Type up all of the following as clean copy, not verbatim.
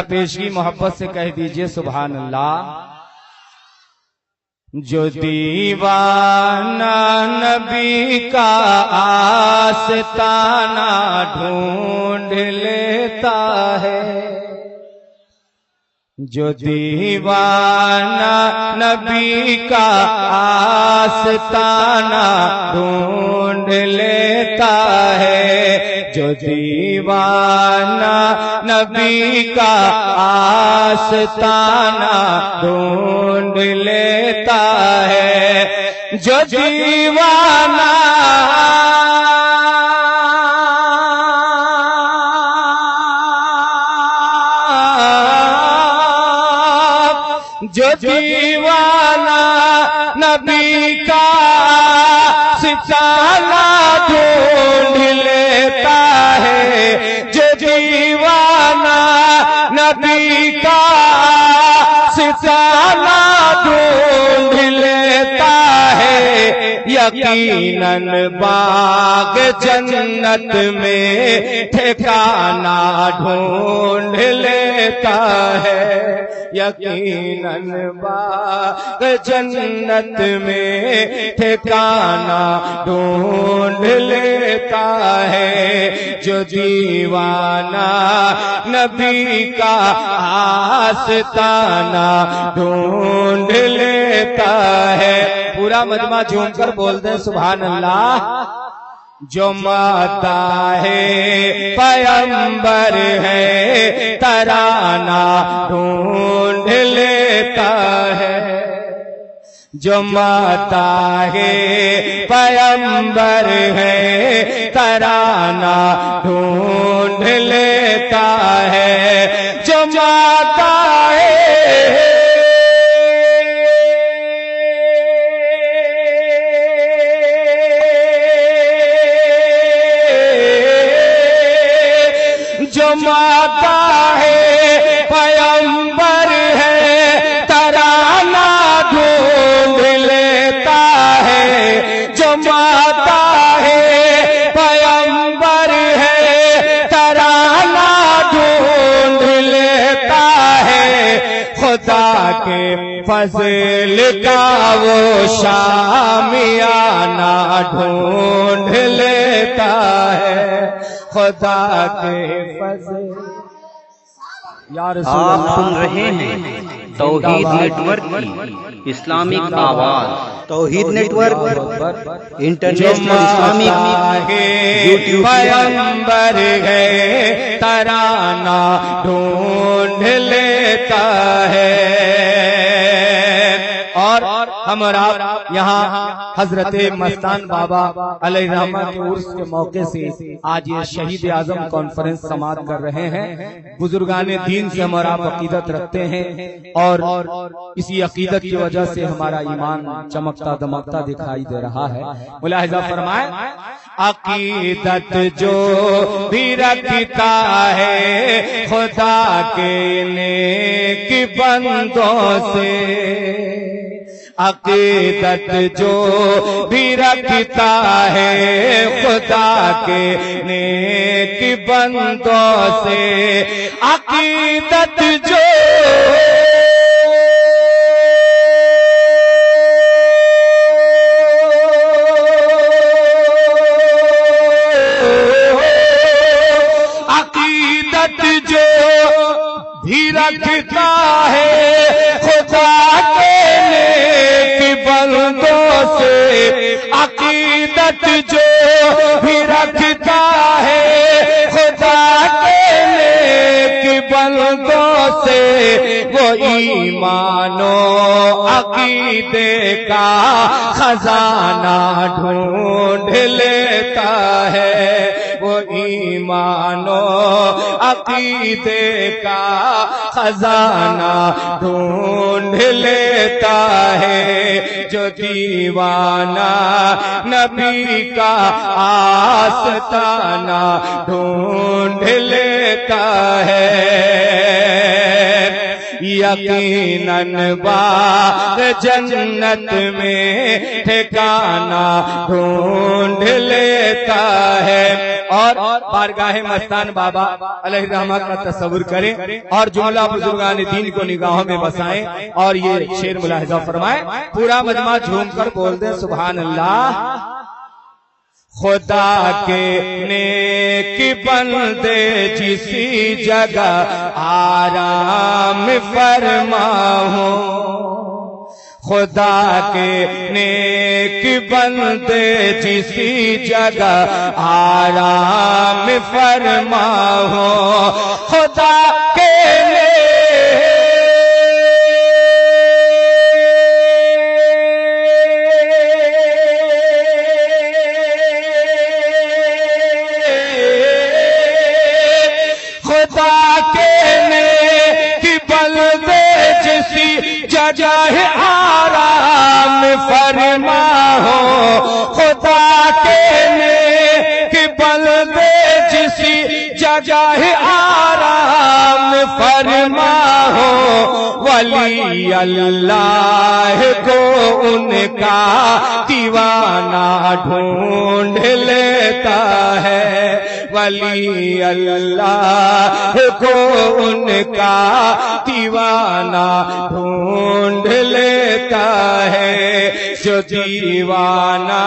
پیشگی محبت سے کہہ دیجئے سبحان اللہ۔ جو دیوانہ نبی کا آستانہ ڈھونڈ لیتا ہے، جو دیوانہ نبی کا آستانہ ڈھونڈ لیتا ہے، جو دیوانہ نبی کا آستانہ ڈھونڈ لیتا ہے، جو دیوانہ جو دیوانہ نبی کا ستانہ ڈھونڈ لیتا ہے، جو دیوانہ نبی کا ستانہ ڈھونڈ لیتا ہے، یقیناً باغ جنت میں ٹھکانہ ڈھونڈ لیتا ہے، یقیناً باغ جنت میں ٹھکانہ ڈھونڈ لیتا ہے، جو دیوانہ نبی کا آستانہ ڈھونڈ لیتا ہے۔ پورا مجمع جھوم کر بولتے ہیں سبحان اللہ۔ جو ماتا ہے پیغمبر ہے ترانہ ڈھونڈ لیتا ہے، جو ماتا ہے پیغمبر ہے ترانہ ڈھونڈ لیتا ہے، جو ماتا ہے جو ماتا ہے پیغمبر ہے ترانہ ڈھونڈ لیتا ہے، جو ماتا ہے پیغمبر ہے ترانہ ڈھونڈ لیتا ہے، خدا کے فضل کا وہ شامیانہ ڈھونڈ لیتا ہے، خدا کے فضل۔ آپ سن رہے ہیں توحید نیٹ ورک کی اسلامک آواز، توحید network international Islamic YouTube پیغمبر ہے ترانہ ڈھونڈ لیتا ہے۔ اور ہم اور آپ یہاں حضرت مستان بابا علیہ رحمہ کے عرس کے موقع سے آج یہ شہید اعظم کانفرنس سماعت کر رہے ہیں۔ بزرگان دین سے ہم اور آپ عقیدت رکھتے ہیں، اور اسی عقیدت کی وجہ سے ہمارا ایمان چمکتا دمکتا دکھائی دے رہا ہے۔ ملاحظہ فرمائیں، عقیدت جو بھی رکھتا ہے خدا کے نیک بندوں سے، عقیدت جو بھی رکھتا ہے خدا کے نیک بندوں سے، عقیدت جو عقیدت جو بھی رکھتا ہے خدا کے بندوں سے، عقیدت جو بھی رکھتا ہے خدا کے نیک بندوں سے، وہ ایمان و عقیدے کا خزانہ ڈھونڈ لیتا ہے، وہ ایمان و عقیدے کا خزانہ ڈھونڈ لیتا ہے، جو دیوانہ نبی کا آستانہ ڈھونڈ لیتا ہے، یقیناً باغ جنت میں ٹھکانہ ڈھونڈ لیتا ہے۔ اور بارگاہ مستان بابا علیہ رحمہ کا تصور کریں اور جملہ بزرگان دین کو نگاہوں میں بسائیں اور یہ شعر ملاحظہ فرمائیں، پورا مجمع جھوم کر بول دیں سبحان اللہ۔ خدا کے نیک بندے جسی جگہ آرام فرما ہو، خدا کے نیک بندے جسی جگہ آرام فرما ہو، خدا کے جگہ آرام فرما ہو، خدا کے نیک بندے جسی جگہ آرام فرما ہو، ولی اللہ کو ان کا دیوانہ ڈھونڈ لیتا ہے، ولی اللہ کو ان کا دیوانہ ڈھونڈ لیتا ہے، جو دیوانہ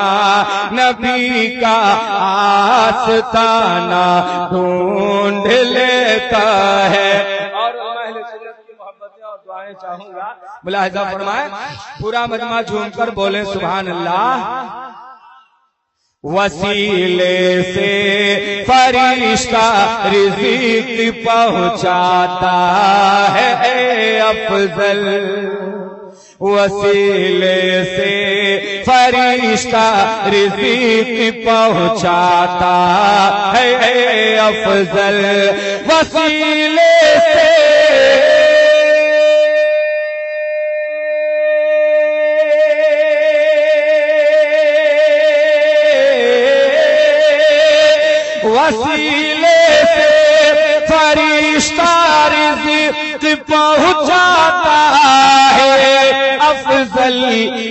نبی کا آستانہ ڈھونڈ لیتا ہے۔ اور اہل سنت کی محبتیں اور دعائیں چاہوں گا، ملاحظہ فرمائیں، پورا مجمع جھوم کر بولیں سبحان اللہ۔ وسیلے سے فرشتہ رزق پہنچاتا ہے اے افضل، وسیلے سے فرشتہ رزق پہنچاتا ہے اے افضل، وسیلے سے وسیلے سے فرشتہ رزق پہنچاتا ہے افضل،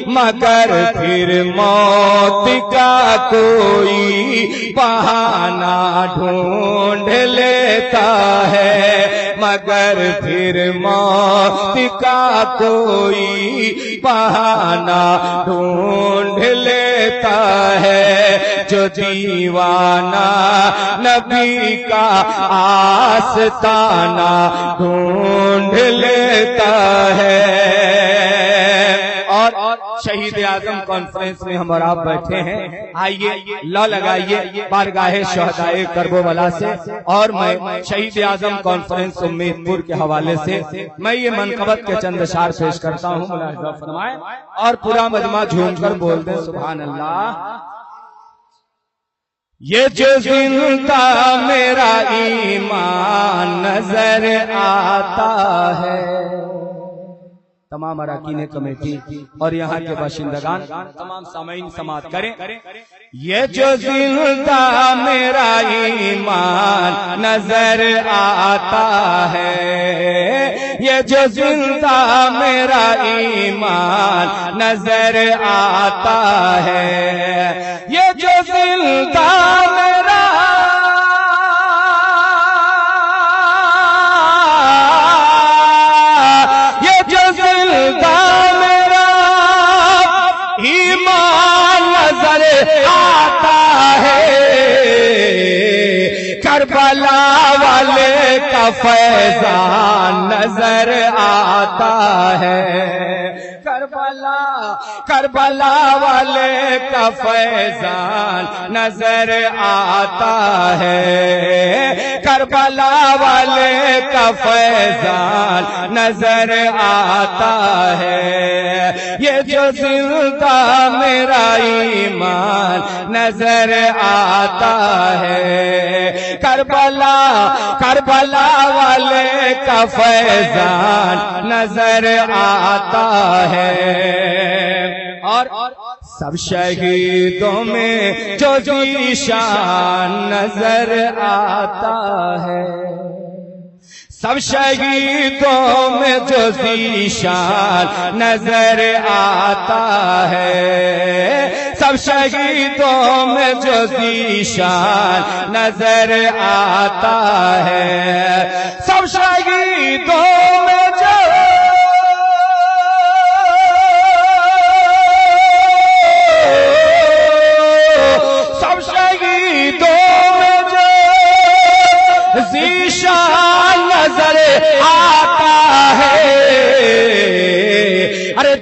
مگر پھر موت کا کوئی بہانہ ڈھونڈ لیتا ہے، مگر پھر موت کا کوئی بہانہ ڈھونڈ لیتا ہے، جو دیوانہ نبی کا آستانہ ڈھونڈ لیتا ہے۔ اور شہید اعظم کانفرنس میں ہم اور آپ بیٹھے ہیں، آئیے لا لگائیے بارگاہ شہدائے کربلا سے، اور میں شہید اعظم کانفرنس امید پور کے حوالے سے میں یہ منقبت کے چند اشعار پیش کرتا ہوں، ملاحظہ فرمائیں اور پورا مجمع جھوم کر بول دیں سبحان اللہ۔ یہ جو زندہ میرا ایمان نظر آتا ہے، تمام اراکین کمیٹی اور یہاں کے باشندگان تمام سامعین سماعت کریں، یہ جو زندہ میرا ایمان نظر آتا ہے، یہ جو زندہ میرا ایمان نظر آتا ہے، یہ جو زندہ میرا آتا ہے، کربلا والے کا فیضان نظر آتا ہے، کربلا والے کا فیضان نظر آتا ہے، کربلا والے کا فیضان نظر آتا ہے، یہ جو زندہ میرا ایمان نظر آتا ہے، کربلا والے کا فیضان نظر آتا ہے۔ اور سب شہیدوں میں جو ذیشان نظر آتا ہے، سب شہیدوں میں جو ذیشان نظر آتا ہے، سب شہیدوں میں جو ذیشان نظر آتا ہے، سب شہیدوں میں جو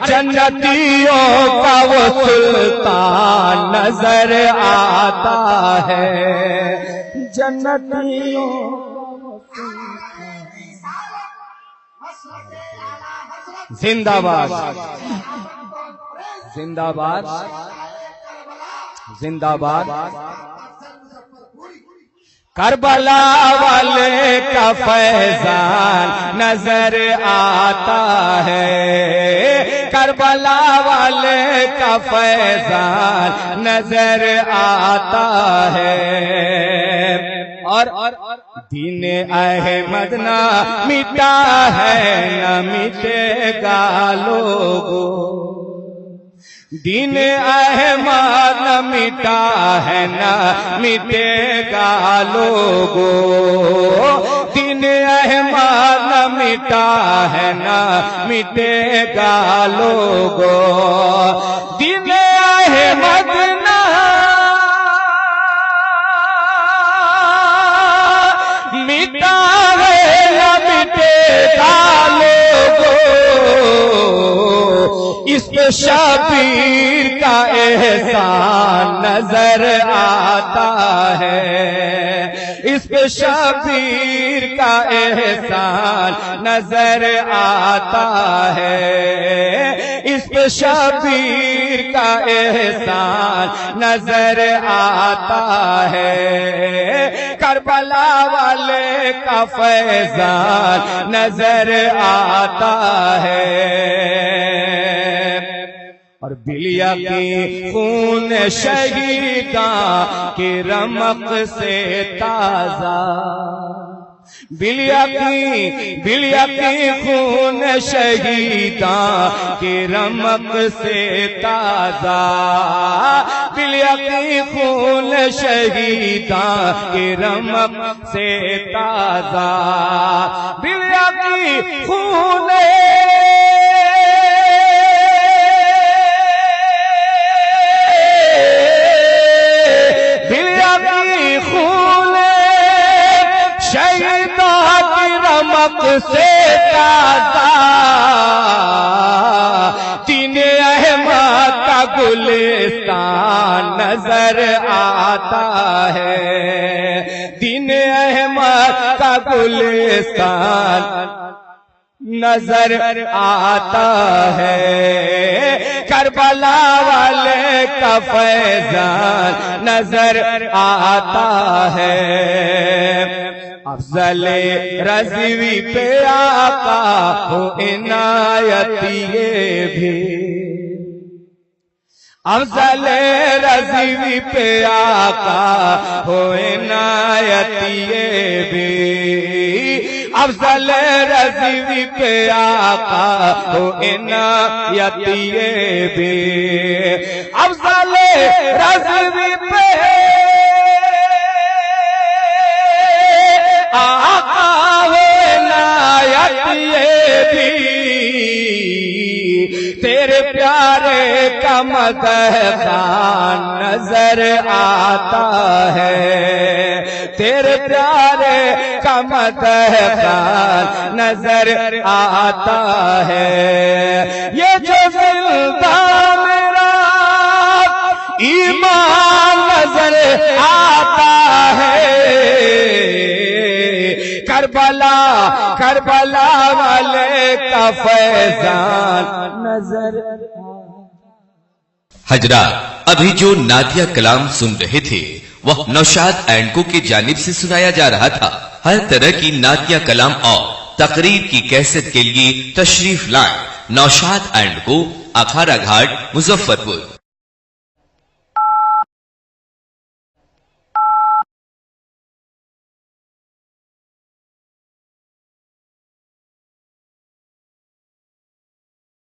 جنتیوں کا وہ سلطان نظر آتا ہے، جنتیوں زندہ باد، زندہ باد، زندہ باد۔ کربلا والے کا فیضان نظر آتا ہے، کربلا والے کا فیضان نظر آتا ہے، اور دین احمد نہ مٹا ہے نہ مٹے گا لوگوں، دین احمد نہ مٹا ہے نہ مٹے گا لوگوں، دین احمد نہ مٹا ہے نہ مٹے گا لوگوں، دین احمد نہ مٹا ہے نہ مٹے گا لوگوں، اس پہ شبیر کا احسان نظر آتا ہے، اس پہ شبیر کا احسان نظر آتا ہے، اس پہ شبیر کا احسان نظر آتا ہے، کربلا والے کا فیضان نظر آتا ہے، اور بلیا کی خون شہیداں کی رمق سے تازہ، بلیا کی خون شہیداں کی رمق سے تازہ، بلیا کی خون شہیداں کی رمق سے تازہ، بلیا کی خون سے تازہ، دین احمد کا گلستان نظر آتا ہے، دین احمد کا گلستان نظر آتا ہے، کربلا والے کا فیضان نظر آتا ہے، افضل رضوی پہ آقا ہو عنایت یہ بھی، افضل رضوی پہ آقا ہو عنایت یہ بھی، افضل رضوی پہ آقا ہو عنایت یہ بھی، افضل رضوی پہ آقا ہو عنایت یہ بھی، تیرے پیارے کا مدح خوان نظر آتا ہے، تیرے پیارے کا مدح خوان نظر آتا ہے، یہ جو زندہ میرا ایمان نظر آتا ہے، کربلا والے کا فیضان نظر۔ حضرات ابھی جو نعتیہ کلام سن رہے تھے وہ نوشاد اینڈ کو کی جانب سے سنایا جا رہا تھا۔ ہر طرح کی نعتیہ کلام اور تقریر کی کیسٹ کے لیے تشریف لائیں نوشاد اینڈ کو، اکھارا گھاٹ، مظفر پور۔